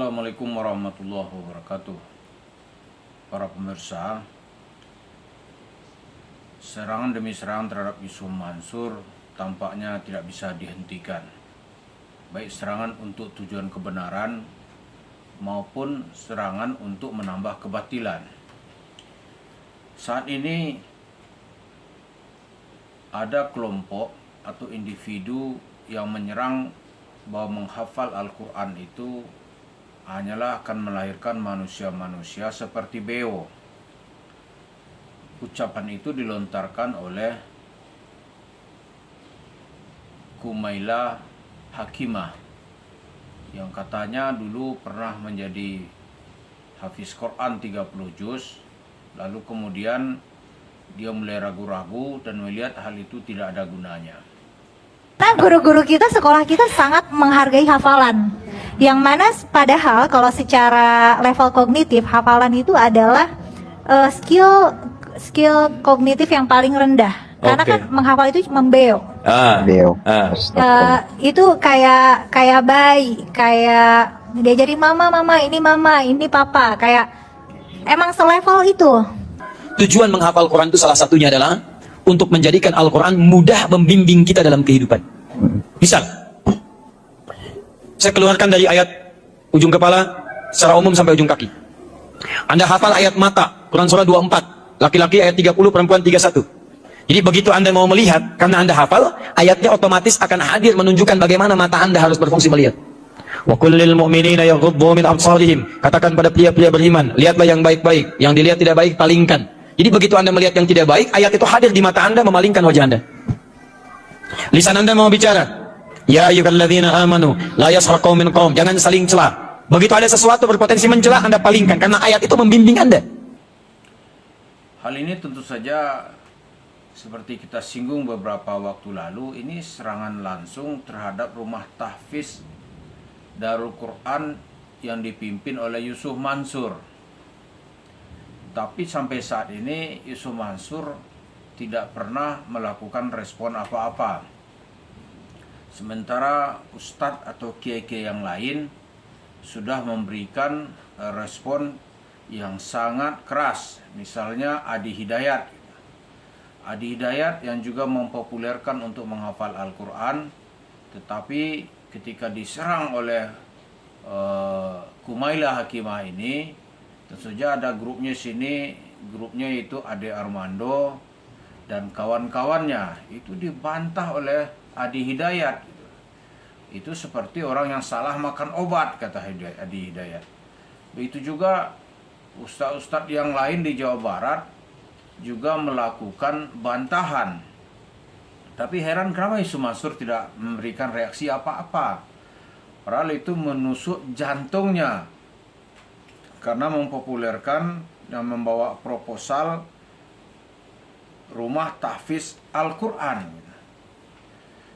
Assalamualaikum warahmatullahi wabarakatuh. Para pemirsa, serangan demi serangan terhadap Yusuf Mansur tampaknya tidak bisa dihentikan. Baik serangan untuk tujuan kebenaran maupun serangan untuk menambah kebatilan. Saat ini ada kelompok atau individu yang menyerang bahwa menghafal Al-Quran itu hanyalah akan melahirkan manusia-manusia seperti beo. Ucapan itu dilontarkan oleh Kumaila Hakimah yang katanya dulu pernah menjadi hafiz Quran 30 juz, lalu kemudian dia mulai ragu-ragu dan melihat hal itu tidak ada gunanya. Nah, guru-guru kita, sekolah kita sangat menghargai hafalan. Yang mana padahal kalau secara level kognitif, hafalan itu adalah skill kognitif yang paling rendah. Karena kan menghafal itu membeo. Itu kayak bayi, kayak diajarin mama, ini papa, kayak emang selevel itu. Tujuan menghafal Quran itu salah satunya adalah untuk menjadikan Al-Quran mudah membimbing kita dalam kehidupan. Misal, saya keluarkan dari ayat ujung kepala secara umum sampai ujung kaki. Anda hafal ayat mata, Quran surah 24, laki-laki ayat 30, perempuan 31. Jadi begitu Anda mau melihat, karena Anda hafal, ayatnya otomatis akan hadir menunjukkan bagaimana mata Anda harus berfungsi melihat. Wa kullil mu'minina yaghuddu min absarihim. Katakan pada pria-pria beriman, lihatlah yang baik-baik, yang dilihat tidak baik palingkan. Jadi begitu Anda melihat yang tidak baik, ayat itu hadir di mata Anda memalingkan wajah Anda. Lisan Anda mau bicara, ya ayyuhalladzina amanu la yaskhar qaumin qaum, jangan saling celah. Begitu ada sesuatu berpotensi mencela, Anda palingkan karena ayat itu membimbing Anda. Hal ini tentu saja seperti kita singgung beberapa waktu lalu, ini serangan langsung terhadap rumah tahfiz Darul Quran yang dipimpin oleh Yusuf Mansur. Tapi sampai saat ini Yusuf Mansur tidak pernah melakukan respon apa-apa. Sementara ustadz atau kiai-kiai yang lain sudah memberikan respon yang sangat keras. Misalnya Adi Hidayat. Adi Hidayat yang juga mempopulerkan untuk menghafal Al-Quran, tetapi ketika diserang oleh Kumaila Hakimah ini, tentu saja ada grupnya sini, grupnya itu Ade Armando dan kawan-kawannya, itu dibantah oleh Adi Hidayat. Itu seperti orang yang salah makan obat, kata Adi Hidayat. Begitu juga ustadz-ustadz yang lain di Jawa Barat juga melakukan bantahan. Tapi heran kenapa Yusuf Mansur tidak memberikan reaksi apa-apa. Padahal itu menusuk jantungnya. Karena mempopulerkan dan membawa proposal rumah tahfiz Al-Quran.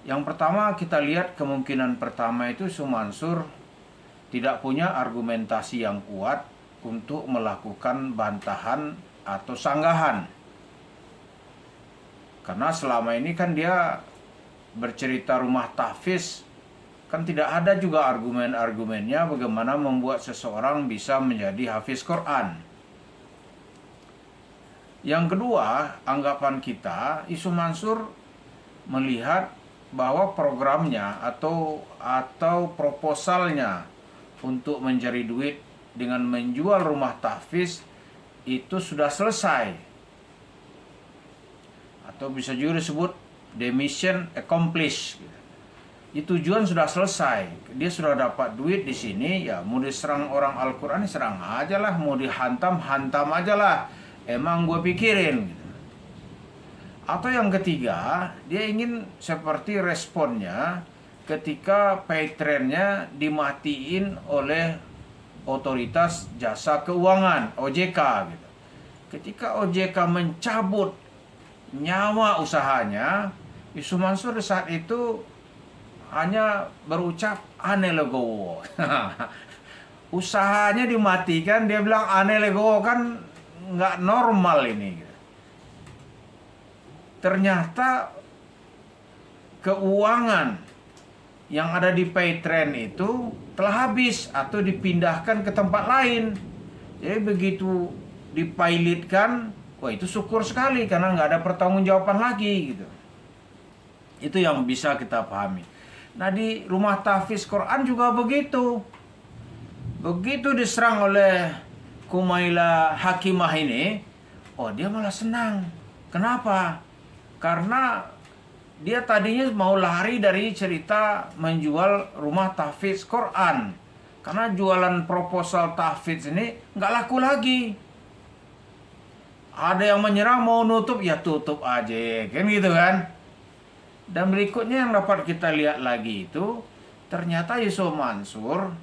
Yang pertama kita lihat, kemungkinan pertama itu Yusuf Mansur tidak punya argumentasi yang kuat untuk melakukan bantahan atau sanggahan. Karena selama ini kan dia bercerita rumah tahfiz, kan tidak ada juga argumen-argumennya bagaimana membuat seseorang bisa menjadi hafiz Quran. Yang kedua, anggapan kita, Yusuf Mansur melihat bahwa programnya atau proposalnya untuk mencari duit dengan menjual rumah tahfiz itu sudah selesai, atau bisa juga disebut the mission accomplished. Tujuan sudah selesai, dia sudah dapat duit di sini, ya mau diserang orang Al-Quran serang aja lah, mau dihantam aja lah, emang gue pikirin. Atau yang ketiga, dia ingin seperti responnya ketika Patreon-nya dimatiin oleh otoritas jasa keuangan OJK gitu. Ketika OJK mencabut nyawa usahanya, Yusuf Mansur saat itu hanya berucap aneh legowo. Usahanya dimatikan, dia bilang aneh legowo, kan nggak normal ini. Ternyata keuangan yang ada di Paytrend itu telah habis atau dipindahkan ke tempat lain. Jadi begitu dipilotkan, wah itu syukur sekali karena nggak ada pertanggungjawaban lagi gitu. Itu yang bisa kita pahami. Nah di rumah tahfiz Quran juga begitu. Begitu diserang oleh Kumaila Hakimah ini, oh dia malah senang. Kenapa? Karena dia tadinya mau lari dari cerita menjual rumah tahfiz Quran. Karena jualan proposal tahfiz ini nggak laku lagi. Ada yang menyerang mau nutup, ya tutup aja, kan gitu kan. Dan berikutnya yang dapat kita lihat lagi itu, ternyata Yusuf Mansur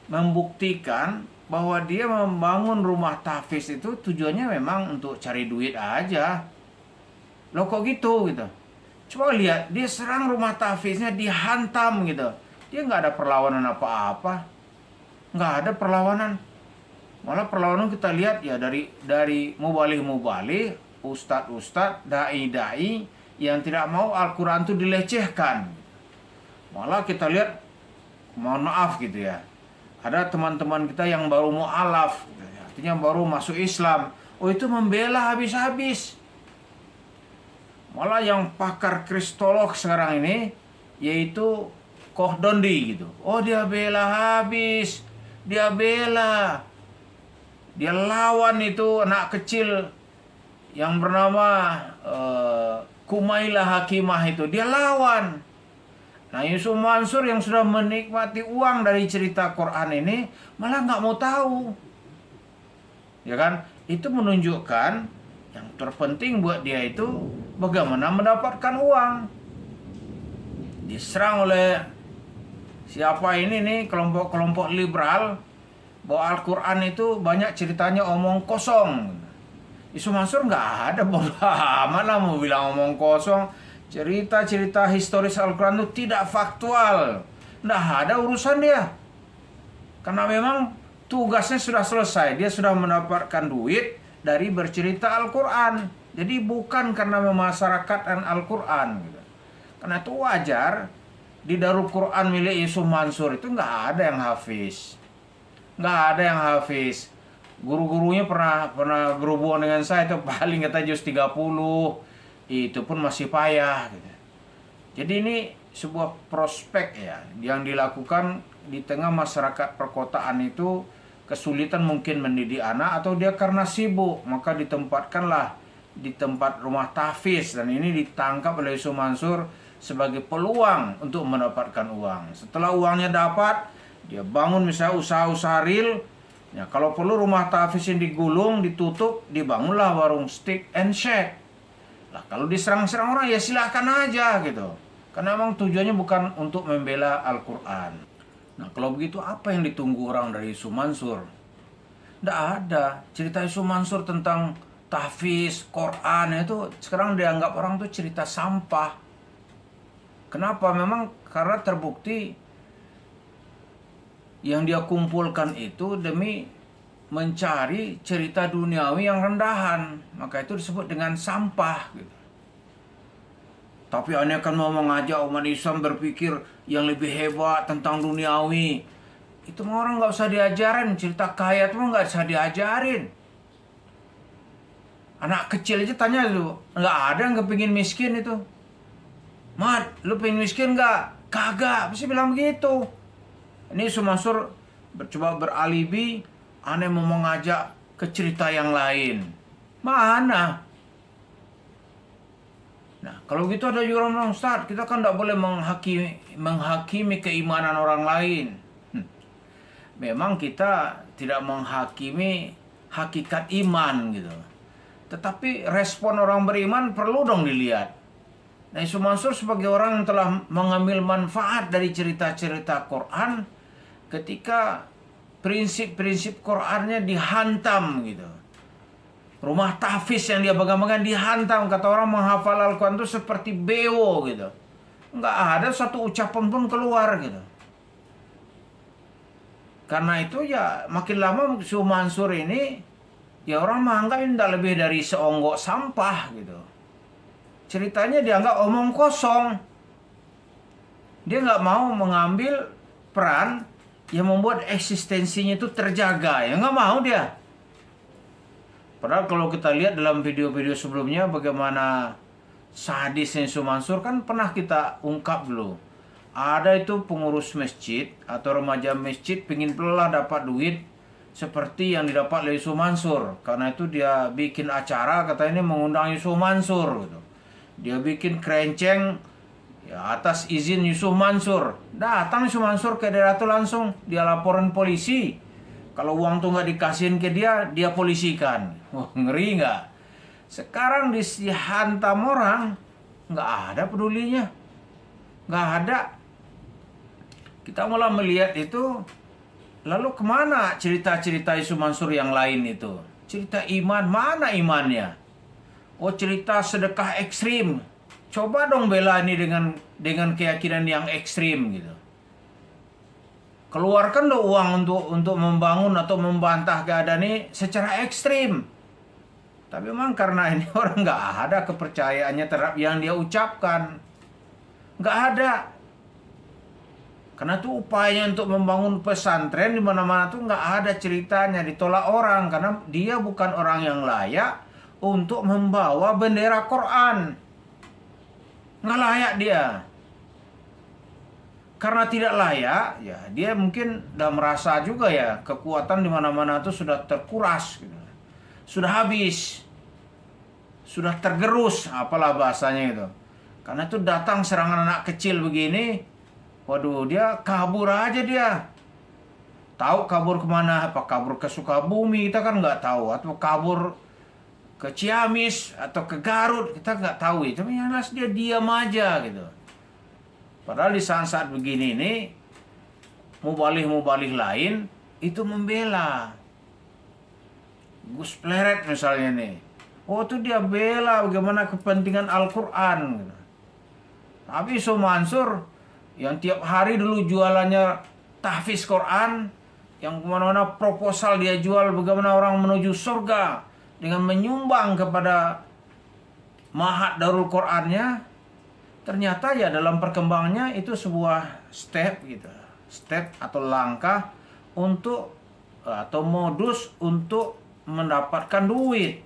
membuktikan bahwa dia membangun rumah tahfiz itu tujuannya memang untuk cari duit aja. Loh kok gitu gitu. Coba lihat, dia serang rumah tahfiznya, dihantam gitu. Dia nggak ada perlawanan apa-apa. Nggak ada perlawanan. Malah perlawanan kita lihat ya dari mubalih-mubalih, ustadz-ustadz, dai-dai yang tidak mau Al-Quran itu dilecehkan. Malah kita lihat, mohon maaf gitu ya, ada teman-teman kita yang baru mu'alaf, artinya baru masuk Islam. Oh itu membela habis-habis. Malah yang pakar kristolog sekarang ini, yaitu Koh Dondi gitu. Oh dia bela habis. Dia bela. Dia lawan itu anak kecil yang bernama Kumaila Hakimah itu. Dia lawan. Nah Yusuf Mansur yang sudah menikmati uang dari cerita Quran ini malah nggak mau tahu. Ya kan? Itu menunjukkan yang terpenting buat dia itu bagaimana mendapatkan uang. Diserang oleh siapa ini nih, kelompok-kelompok liberal, bahwa Al-Quran itu banyak ceritanya omong kosong. Yusuf Mansur nggak ada, bodoh amat lah mau bilang omong kosong. Cerita-cerita historis Al-Quran itu tidak faktual. Nggak ada urusan dia. Karena memang tugasnya sudah selesai. Dia sudah mendapatkan duit dari bercerita Al-Quran. Jadi bukan karena memasyarakatkan Al-Quran gitu. Karena itu wajar. Di Darul Quran milik Yusuf Mansur itu nggak ada yang hafiz. Nggak ada yang hafiz. Guru-gurunya pernah berhubungan dengan saya itu paling kata juz 30. Itu pun masih payah gitu. Jadi ini sebuah prospek ya yang dilakukan di tengah masyarakat perkotaan itu kesulitan mungkin mendidik anak atau dia karena sibuk, maka ditempatkanlah di tempat rumah tahfiz dan ini ditangkap oleh Yusuf Mansur sebagai peluang untuk mendapatkan uang. Setelah uangnya dapat, dia bangun misalnya usaha-usaha real. Ya, kalau perlu rumah tahfiz yang digulung, ditutup, dibangunlah warung steak and shake. Lah kalau diserang-serang orang ya silakan aja gitu. Karena memang tujuannya bukan untuk membela Al-Quran. Nah kalau begitu apa yang ditunggu orang dari Yusuf Mansur? Nggak ada. Cerita Yusuf Mansur tentang tahfiz, Quran itu sekarang dianggap orang tuh cerita sampah. Kenapa? Memang karena terbukti yang dia kumpulkan itu demi mencari cerita duniawi yang rendahan, maka itu disebut dengan sampah gitu. Tapi Anda akan mau mengajak umat Islam berpikir yang lebih hebat tentang duniawi. Itu mah orang nggak usah diajarin, cerita kaya itu nggak usah diajarin. Anak kecil aja tanya tuh, nggak ada yang kepingin miskin itu. Mat, lu pengen miskin nggak? Kagak, pasti bilang begitu. Ini Yusuf Mansur coba beralibi, aneh mau mengajak ke cerita yang lain. Mana? Nah, kalau gitu ada juga orang Ustaz, kita kan tidak boleh menghakimi keimanan orang lain. Memang kita tidak menghakimi hakikat iman gitu. Tetapi respon orang beriman perlu dong dilihat. Nah, Yusuf Mansur sebagai orang yang telah mengambil manfaat dari cerita-cerita Quran ketika prinsip-prinsip Qurannya dihantam gitu. Rumah tahfiz yang dia pegang-pegang dihantam. Kata orang menghafal Al-Quran itu seperti beo gitu. Nggak ada satu ucapan pun keluar gitu. Karena itu ya makin lama Yusuf Mansur ini ya orang menganggap ini tidak lebih dari seonggok sampah gitu. Ceritanya dianggap omong kosong. Dia nggak mau mengambil peran yang membuat eksistensinya itu terjaga. Ya nggak mau dia. Padahal kalau kita lihat dalam video-video sebelumnya bagaimana sadisnya Yusuf Mansur kan pernah kita ungkap dulu. Ada itu pengurus masjid atau remaja masjid pingin pula dapat duit seperti yang didapat oleh Yusuf Mansur. Karena itu dia bikin acara katanya mengundang Yusuf Mansur gitu. Dia bikin kerenceng ya, atas izin Yusuf Mansur. Datang Yusuf Mansur ke daerah itu langsung dia laporan polisi. Kalau uang tuh nggak dikasihin ke dia, dia polisikan. Wah, ngeri nggak? Sekarang dihantam orang, nggak ada pedulinya. Nggak ada. Kita malah melihat itu, lalu kemana cerita-cerita Yusuf Mansur yang lain itu? Cerita iman, mana imannya? Oh, cerita sedekah ekstrim. Coba dong bela ini dengan keyakinan yang ekstrim gitu. Keluarkan dong uang untuk membangun atau membantah keadaan ini secara ekstrim. Tapi memang karena ini orang nggak ada kepercayaannya terhadap yang dia ucapkan. Nggak ada. Karena itu upayanya untuk membangun pesantren di mana-mana tuh nggak ada ceritanya, ditolak orang karena dia bukan orang yang layak untuk membawa bendera Quran. Nggak layak dia. Karena tidak layak, ya dia mungkin udah merasa juga ya kekuatan di mana-mana itu sudah terkuras, gitu. Sudah habis, sudah tergerus, apalah bahasanya itu. Karena itu datang serangan anak kecil begini, waduh dia kabur aja dia. Tahu kabur kemana? Apa kabur ke Sukabumi? Kita kan nggak tahu. Atau kabur ke Ciamis atau ke Garut? Kita nggak tahu. Tapi yang jelas dia diam aja gitu. Padahal di saat-saat begini ini, mubalih-mubalih lain itu membela. Gus Pleret misalnya nih. Oh itu dia bela bagaimana kepentingan Al-Quran. Tapi Yusuf Mansur yang tiap hari dulu jualannya tahfiz Quran, yang kemana-mana proposal dia jual bagaimana orang menuju surga dengan menyumbang kepada Mahat Darul Qurannya. Ternyata ya dalam perkembangannya itu sebuah step gitu. Step atau langkah untuk atau modus untuk mendapatkan duit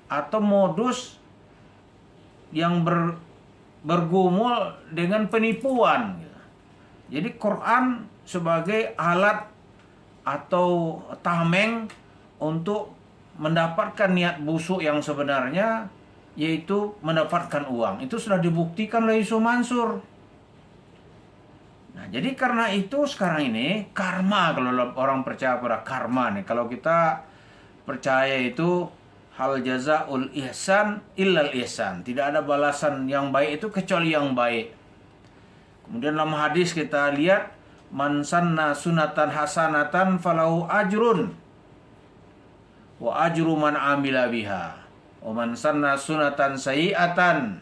atau modus yang bergumul dengan penipuan gitu. Jadi Quran sebagai alat atau tameng untuk mendapatkan niat busuk yang sebenarnya, yaitu mendapatkan uang. Itu sudah dibuktikan oleh Yusuf Mansur. Nah, jadi karena itu sekarang ini karma, kalau orang percaya pada karma nih, kalau kita percaya itu hal jazaul ihsan illal ihsan, tidak ada balasan yang baik itu kecuali yang baik. Kemudian dalam hadis kita lihat man sanna sunatan hasanatan falahu ajrun wa ajru man amila biha. Oman sanna sunatan sayi'atan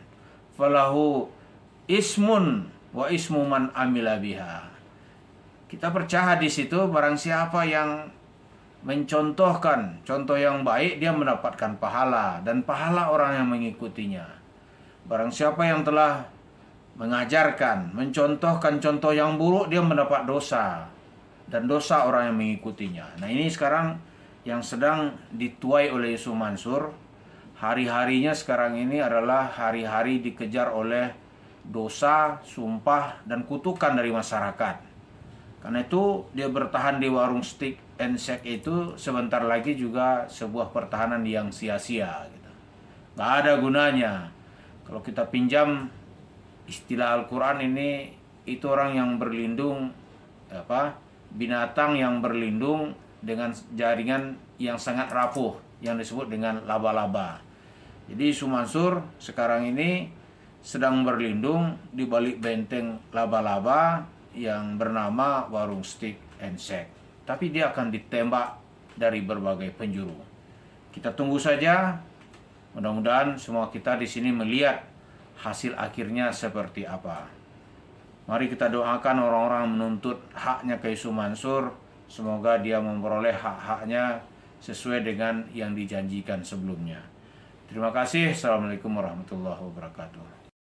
falahu ismun wa ismu man amila biha. Kita percaya di situ barang siapa yang mencontohkan contoh yang baik dia mendapatkan pahala dan pahala orang yang mengikutinya. Barang siapa yang telah mengajarkan, mencontohkan contoh yang buruk dia mendapat dosa dan dosa orang yang mengikutinya. Nah, ini sekarang yang sedang dituai oleh Yusuf Mansur. Hari-harinya sekarang ini adalah hari-hari dikejar oleh dosa, sumpah, dan kutukan dari masyarakat. Karena itu dia bertahan di warung steak and shake itu sebentar lagi juga sebuah pertahanan yang sia-sia gitu. Gak ada gunanya. Kalau kita pinjam istilah Al-Quran ini, itu orang yang berlindung, binatang yang berlindung dengan jaringan yang sangat rapuh yang disebut dengan laba-laba. Jadi Yusuf Mansur sekarang ini sedang berlindung di balik benteng laba-laba yang bernama warung steak and shake. Tapi dia akan ditembak dari berbagai penjuru. Kita tunggu saja. Mudah-mudahan semua kita di sini melihat hasil akhirnya seperti apa. Mari kita doakan orang-orang menuntut haknya ke Yusuf Mansur. Semoga dia memperoleh hak-haknya sesuai dengan yang dijanjikan sebelumnya. Terima kasih. Assalamualaikum warahmatullahi wabarakatuh.